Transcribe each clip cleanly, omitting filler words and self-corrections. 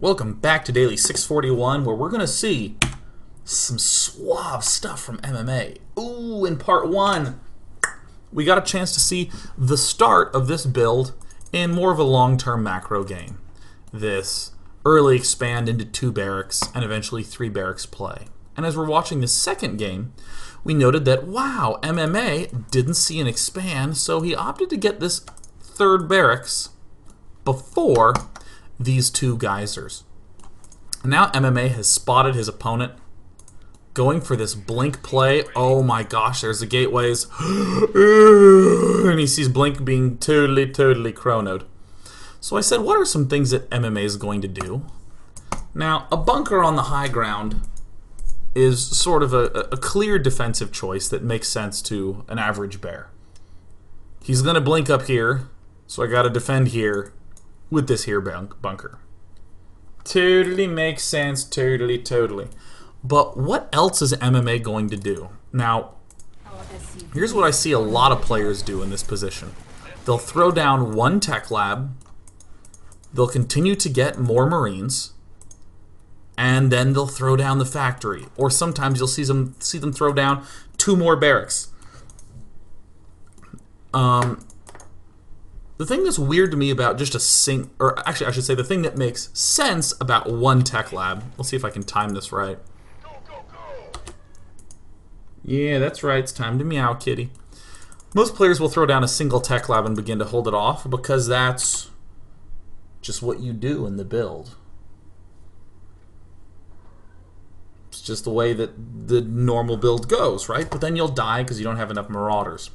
Welcome back to Daily 641, where we're going to see some suave stuff from MMA. Ooh, in part 1, we got a chance to see the start of this build in more of a long-term macro game. This early expand into 2 barracks and eventually 3 barracks play. And as we're watching the second game, we noted that, wow, MMA didn't see an expand, so he opted to get this 3rd barracks before these 2 geysers. Now MMA has spotted his opponent going for this blink play. Oh my gosh, there's the gateways. And he sees blink being totally chronoed. So I said, what are some things that MMA is going to do? Now, a bunker on the high ground is sort of a clear defensive choice that makes sense to an average bear. He's going to blink up here, so I got to defend here with this here bunker. Totally makes sense, totally. But what else is MMA going to do? Now, here's what I see a lot of players do in this position. They'll throw down 1 tech lab, they'll continue to get more Marines, and then they'll throw down the factory. Or sometimes you'll see them throw down 2 more barracks. The thing that's weird to me about just or actually I should say the thing that makes sense about 1 tech lab, let's see if I can time this right. Yeah, that's right, it's time to meow, kitty. Most players will throw down a single tech lab and begin to hold it off because that's just what you do in the build. It's just the way that the normal build goes, right? But then you'll die because you don't have enough marauders.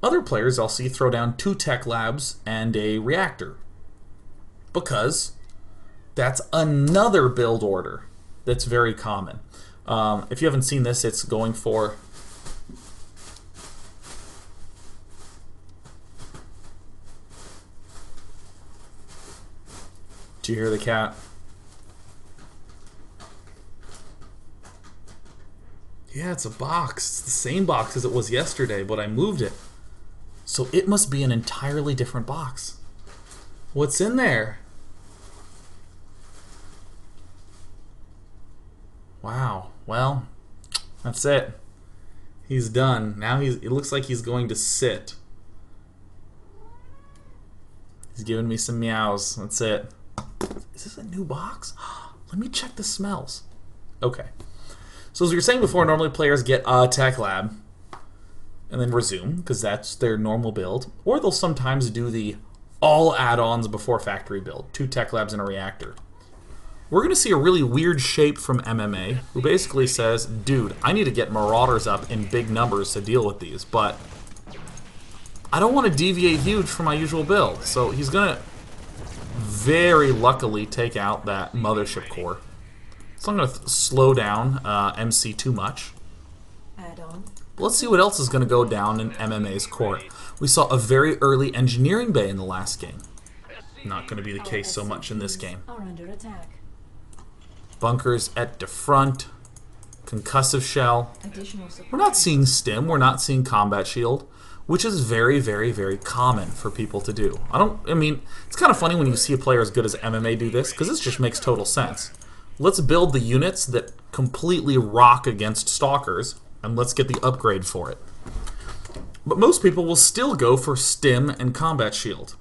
Other players I'll see throw down 2 tech labs and a reactor because that's another build order that's very common. If you haven't seen this, it's going for do you hear the cat? Yeah, it's a box. It's the same box as it was yesterday, but I moved it. So it must be an entirely different box. What's in there? Wow. Well, that's it. He's done. Now it looks like he's going to sit. He's giving me some meows. That's it. Is this a new box? Let me check the smells. Okay. So as we were saying before, normally players get a tech lab and then resume, because that's their normal build. Or they'll sometimes do the all add-ons before factory build. 2 tech labs and a reactor. We're going to see a really weird shape from MMA, who basically says, dude, I need to get marauders up in big numbers to deal with these, but I don't want to deviate huge from my usual build. So he's going to very luckily take out that mothership core. So I'm going to slow down MC too much. Add-on. Let's see what else is going to go down in MMA's court. We saw a very early engineering bay in the last game. Not going to be the case so much in this game. Are under attack. Bunkers at the front. Concussive shell. We're not seeing stim. We're not seeing combat shield, which is very common for people to do. I mean, it's kind of funny when you see a player as good as MMA do this, because this just makes total sense. Let's build the units that completely rock against stalkers, and let's get the upgrade for it. But most people will still go for stim and combat shield.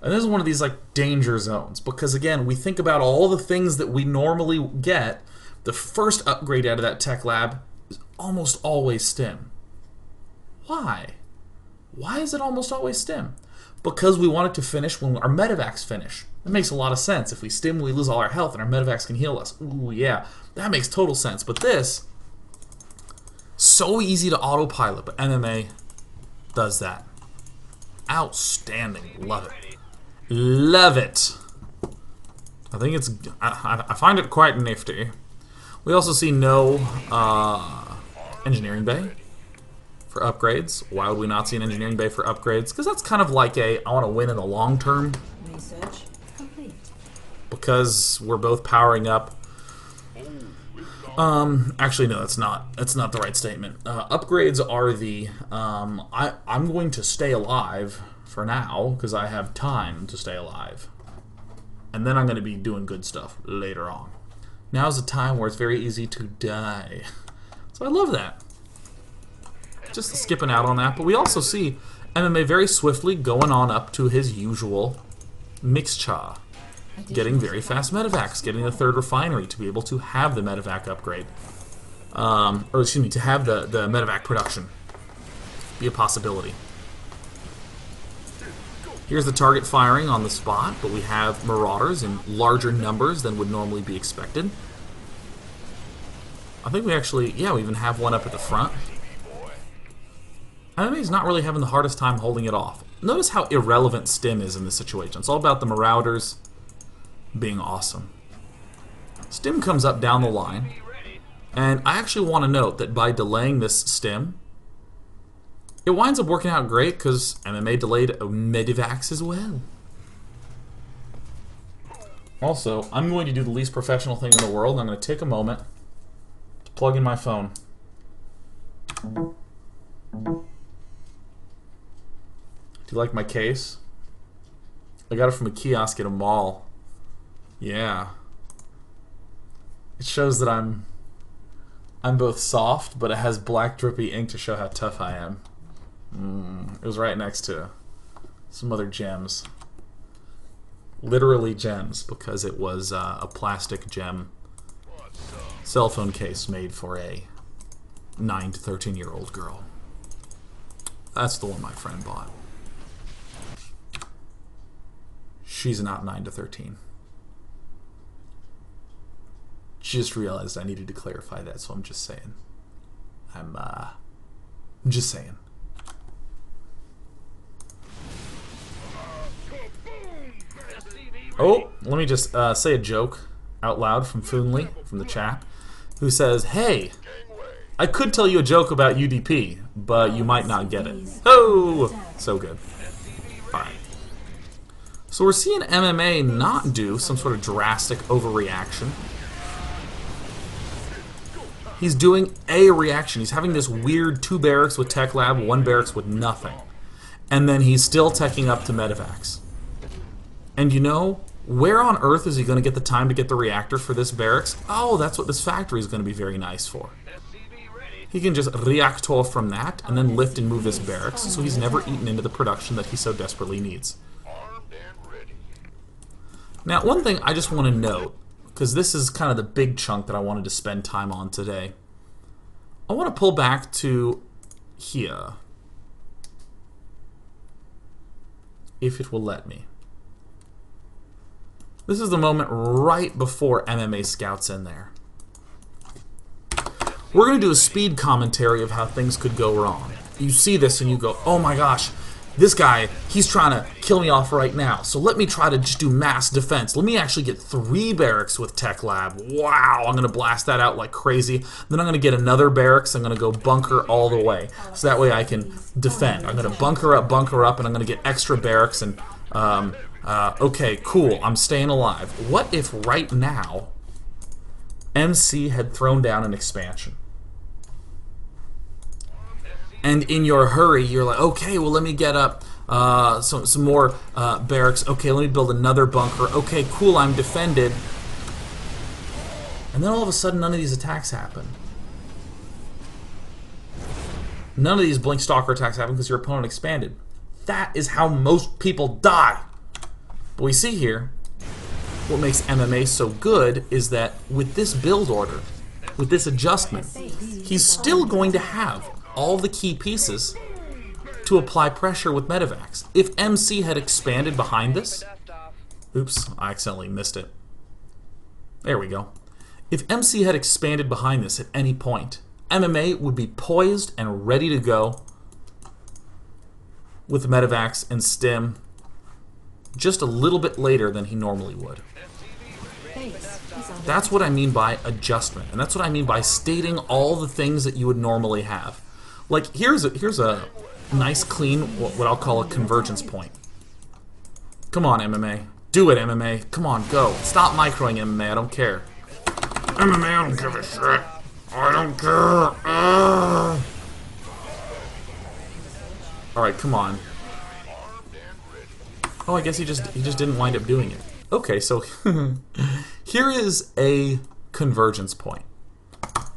And this is one of these like danger zones, because again, we think about all the things that we normally get. The first upgrade out of that tech lab is almost always stim. Why? Why is it almost always stim? Because we want it to finish when our medevacs finish. That makes a lot of sense. If we stim, we lose all our health and our medevacs can heal us. Ooh, yeah, that makes total sense. But this, so easy to autopilot, but MMA does that. Outstanding. Love it. Love it. I think it's, I find it quite nifty. We also see no engineering bay for upgrades. Why would we not see an engineering bay for upgrades? Because that's kind of like I want to win in the long term. Research complete. Because we're both powering up. Actually, no, that's not the right statement. Upgrades are the, I'm going to stay alive for now, because I have time to stay alive. and then I'm going to be doing good stuff later on. Now's a time where it's very easy to die. So I love that. Just skipping out on that, but we also see MMA very swiftly going on up to his usual mixture. Getting very fast medevacs, getting the third refinery to be able to have the medevac upgrade. Or excuse me, to have the medevac production be a possibility. Here's the target firing on the spot, but we have marauders in larger numbers than would normally be expected. I think we actually, yeah, we even have one up at the front. MMA's not really having the hardest time holding it off. Notice how irrelevant Stim is in this situation. It's all about the marauders being awesome. Stim comes up down the line, and I actually want to note that by delaying this Stim, it winds up working out great because MMA delayed Medivacs as well. Also, I'm going to do the least professional thing in the world. I'm going to take a moment to plug in my phone. Do you like my case? I got it from a kiosk at a mall. Yeah. It shows that I'm both soft, but it has black drippy ink to show how tough I am. It was right next to some other gems. Literally gems, because it was a plastic gem cell phone case made for a 9 to 13-year-old girl. That's the one my friend bought. She's not 9 to 13. Just realized I needed to clarify that, so I'm just saying. I'm just saying. Oh, let me just say a joke out loud from Foonly, from the chat, who says, "Hey, I could tell you a joke about UDP, but you might not get it." Oh, so good. Alright. So we're seeing MMA not do some sort of drastic overreaction. He's doing a reaction. He's having this weird 2 barracks with Tech Lab, 1 barracks with nothing. And then he's still teching up to Medivacs. And you know, where on earth is he going to get the time to get the reactor for this barracks? Oh, that's what this factory is going to be very nice for. He can just reactor from that and then lift and move this barracks, so he's never eaten into the production that he so desperately needs. Now, one thing I just want to note, because this is kind of the big chunk that I wanted to spend time on today. I want to pull back to here. If it will let me. This is the moment right before MMA Scout's in there. We're going to do a speed commentary of how things could go wrong. You see this and you go, oh my gosh, this guy, he's trying to kill me off right now. So let me try to just do mass defense. Let me actually get 3 barracks with Tech Lab. Wow, I'm going to blast that out like crazy. Then I'm going to get another barracks. I'm going to go bunker all the way. So that way I can defend. I'm going to bunker up, and I'm going to get extra barracks. And okay, cool, I'm staying alive. What if right now MC had thrown down an expansion? And in your hurry, you're like, okay, well, let me get up some more barracks. Okay, let me build another bunker. Okay, cool, I'm defended. And then all of a sudden, none of these attacks happen. None of these Blink Stalker attacks happen because your opponent expanded. That is how most people die. But we see here, what makes MMA so good is that with this build order, with this adjustment, he's still going to have all the key pieces to apply pressure with Medivacs. If MC had expanded behind this... Oops, I accidentally missed it. There we go. If MC had expanded behind this at any point, MMA would be poised and ready to go with Medivacs and Stim just a little bit later than he normally would. That's what I mean by adjustment, and that's what I mean by stating all the things that you would normally have. Like, here's a nice, clean, what I'll call a convergence point. Come on, MMA. Do it, MMA. Come on, go. Stop microing MMA. I don't care. MMA, I don't give a shit. I don't care. Alright, come on. Oh, I guess he just didn't wind up doing it. Okay, so here is a convergence point.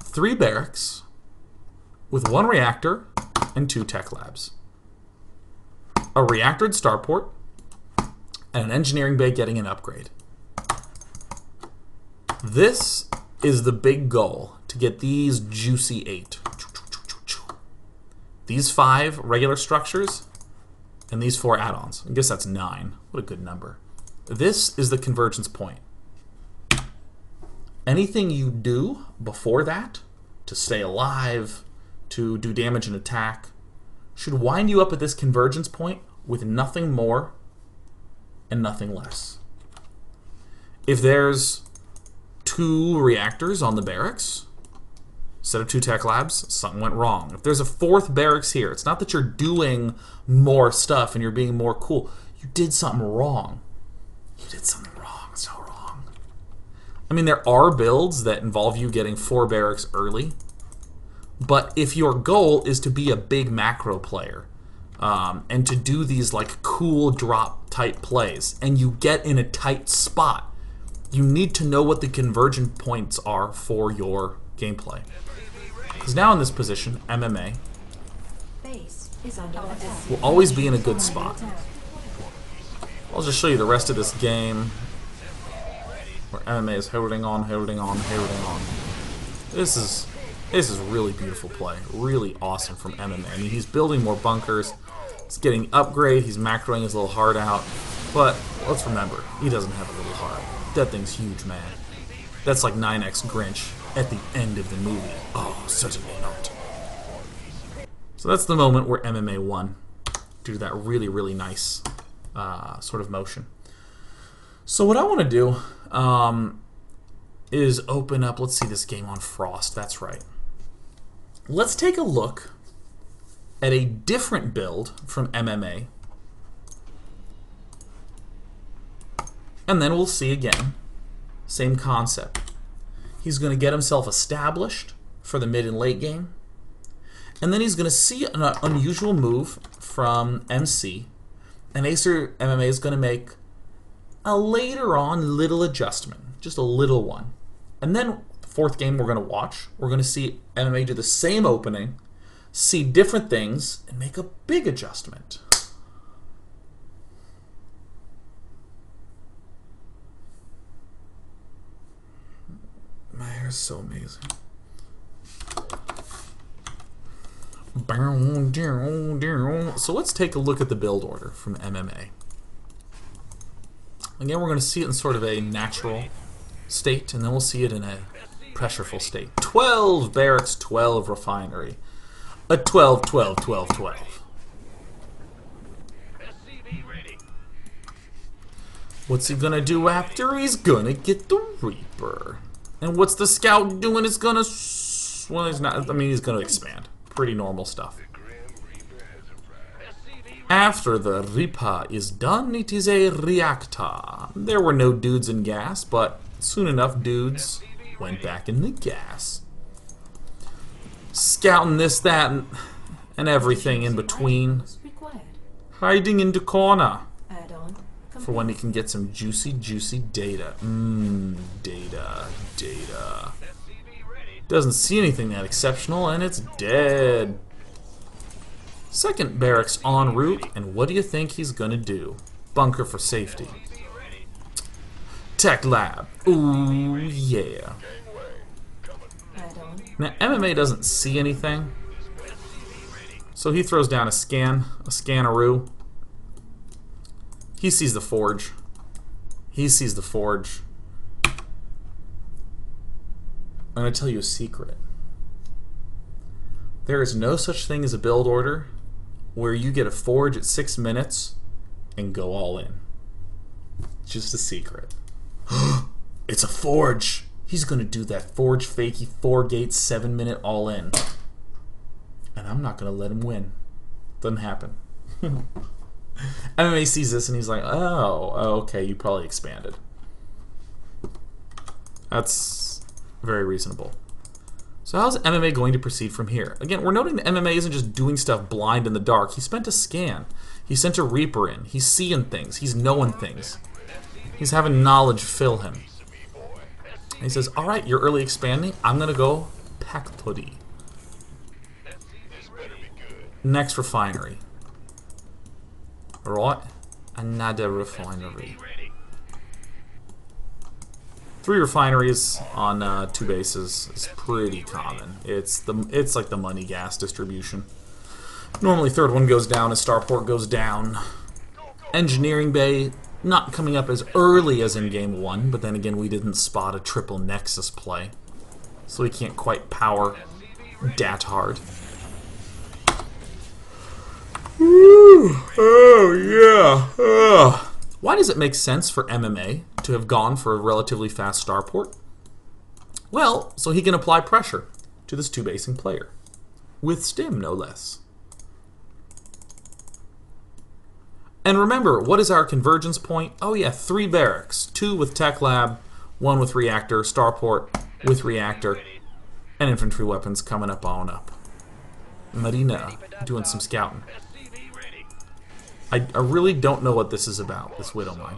3 barracks with 1 reactor and 2 tech labs. A reactor at starport and an engineering bay getting an upgrade. This is the big goal, to get these juicy 8. These 5 regular structures and these 4 add-ons. I guess that's 9. What a good number. This is the convergence point. Anything you do before that to stay alive, to do damage and attack, should wind you up at this convergence point with nothing more and nothing less. If there's 2 reactors on the barracks instead of 2 tech labs, something went wrong. If there's a 4th barracks here, it's not that you're doing more stuff and you're being more cool. You did something wrong. You did something wrong. So wrong. I mean, there are builds that involve you getting 4 barracks early, but if your goal is to be a big macro player and to do these like cool drop type plays, and you get in a tight spot, you need to know what the convergent points are for your gameplay. Because now in this position, MMA Base is under attack. will always be in a good spot. I'll just show you the rest of this game where MMA is holding on, holding on, holding on. This is really beautiful play. Really awesome from MMA. I mean, he's building more bunkers. He's getting upgrade. He's macroing his little heart out. But let's remember, he doesn't have a little heart. That thing's huge, man. That's like 9x Grinch at the end of the movie. Oh, certainly not. So that's the moment where MMA won, due to that really, really nice sort of motion. So what I want to do is open up, let's see this game on Frost, that's right. Let's take a look at a different build from MMA, and then we'll see again, same concept. He's going to get himself established for the mid and late game, and then he's going to see an unusual move from MC, and Acer MMA is going to make a later on little adjustment, just a little one. And then the 4th game we're going to watch, we're going to see MMA do the same opening, see different things, and make a big adjustment. My hair is so amazing. So let's take a look at the build order from MMA. Again, we're going to see it in sort of a natural state, and then we'll see it in a pressureful state. 12 barracks, 12 refinery. A 12, 12, 12, 12. What's he going to do after? He's going to get the Reaper. And what's the scout doing? It's going to... Well, he's not... I mean, he's going to expand. Pretty normal stuff. After the Reaper is done, it is a reactor. There were no dudes in gas, but soon enough dudes went back in the gas. Scouting this, that, and everything in between. Required. Hiding in the corner Add-on for when he can get some juicy, juicy data. Data. Doesn't see anything that exceptional, and it's dead. 2nd barracks en route, and what do you think he's gonna do? Bunker for safety. Tech lab. Ooh, yeah. Add-on. Now, MMA doesn't see anything, so he throws down a scanneroo. He sees the forge. I'm going to tell you a secret. There is no such thing as a build order where you get a forge at 6 minutes and go all in. Just a secret. It's a forge! He's going to do that forge fakey 4-gate 7-minute all in. And I'm not going to let him win. Doesn't happen. MMA sees this and he's like, oh, okay, you probably expanded. That's very reasonable. So how's MMA going to proceed from here? Again, we're noting that MMA isn't just doing stuff blind in the dark. He spent a scan. He sent a Reaper in. He's seeing things. He's knowing things. He's having knowledge fill him. And he says, alright, you're early expanding. I'm going to go Pactori. Next refinery. Right. Another refinery. 3 refineries on 2 bases is pretty common. It's like the money gas distribution. Normally 3rd one goes down as Starport goes down. Engineering Bay not coming up as early as in Game 1, but then again we didn't spot a triple Nexus play. So we can't quite power dat hard. Ooh, oh yeah. Why does it make sense for MMA to have gone for a relatively fast starport? Well, so he can apply pressure to this 2-basing player. With stim, no less. And remember, what is our convergence point? Oh yeah, 3 barracks. 2 with Tech Lab, 1 with Reactor, Starport with Reactor, and infantry weapons coming up on up. Marina doing some scouting. I really don't know what this is about, this Widow Mine.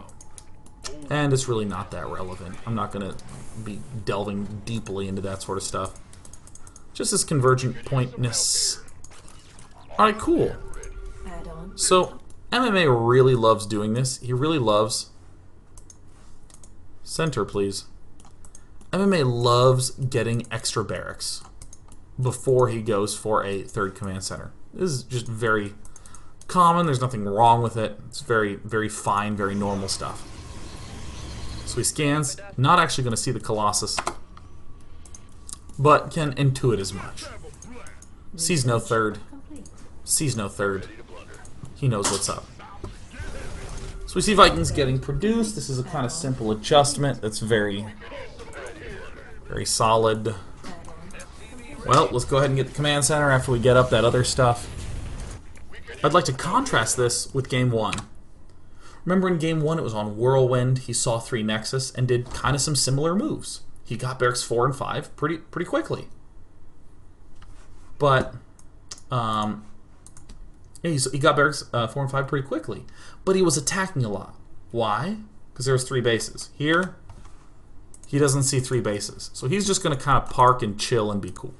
And it's really not that relevant. I'm not going to be delving deeply into that sort of stuff. Just this convergent pointness. Alright, cool. Add-on. So, MMA really loves doing this. He really loves... Center, please. MMA loves getting extra barracks before he goes for a 3rd command center. This is just very common. There's nothing wrong with it. It's very, very fine, very normal stuff. So he scans. Not actually going to see the Colossus, but can intuit as much. Sees no 3rd. Complete. Sees no 3rd. He knows what's up. So we see Vikings getting produced. This is a kind of simple adjustment that's very, very solid. Well, let's go ahead and get the command center after we get up that other stuff. I'd like to contrast this with Game 1. Remember in Game 1 it was on Whirlwind, he saw 3 Nexus and did kind of some similar moves. He got barracks 4 and 5 pretty quickly. But, yeah, he got barracks 4 and 5 pretty quickly. But he was attacking a lot. Why? Because there was 3 bases. Here, he doesn't see 3 bases. So he's just going to kind of park and chill and be cool.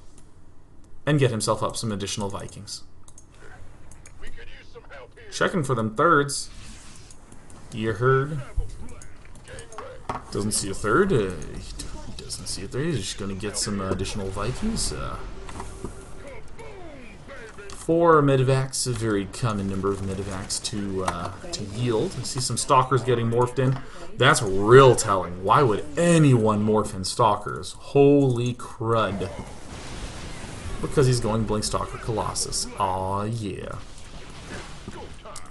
And get himself up some additional Vikings. Checking for them 3rds. You heard? Doesn't see a 3rd. He doesn't see a 3rd. He's just going to get some additional Vikings. 4 medivacs, a very common number of medivacs to yield. I see some stalkers getting morphed in. That's real telling. Why would anyone morph in stalkers? Holy crud. Because he's going Blink Stalker Colossus. Aw, yeah.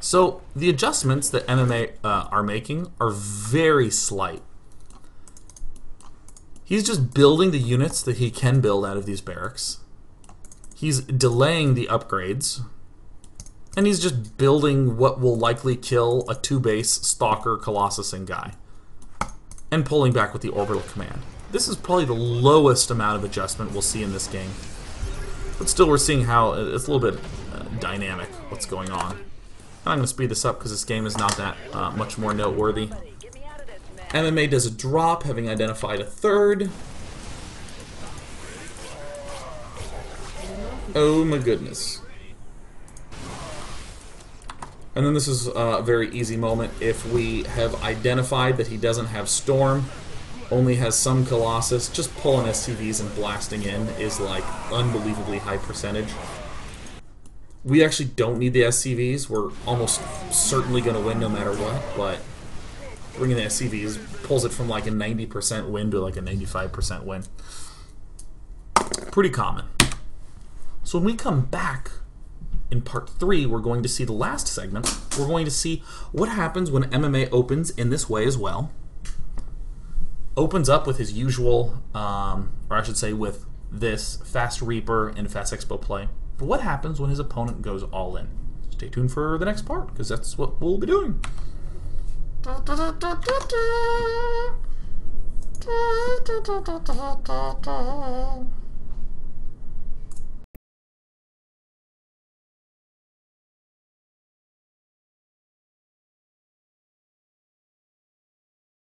So, the adjustments that MMA are making are very slight. He's just building the units that he can build out of these barracks. He's delaying the upgrades. And he's just building what will likely kill a 2-base Stalker, Colossus, and guy. And pulling back with the Orbital Command. This is probably the lowest amount of adjustment we'll see in this game. But still, we're seeing how it's a little bit dynamic, what's going on. I'm going to speed this up because this game is not that much more noteworthy. MMA does a drop, having identified a 3rd. Oh my goodness. And then this is a very easy moment. If we have identified that he doesn't have Storm, only has some Colossus, just pulling SCVs and blasting in is like unbelievably high percentage. We actually don't need the SCVs. We're almost certainly going to win no matter what, but bringing the SCVs pulls it from like a 90% win to like a 95% win. Pretty common. So when we come back in part 3, we're going to see the last segment. We're going to see what happens when MMA opens in this way as well. Opens up with his usual, or I should say with this Fast Reaper and Fast Expo play. But what happens when his opponent goes all in? Stay tuned for the next part, because that's what we'll be doing.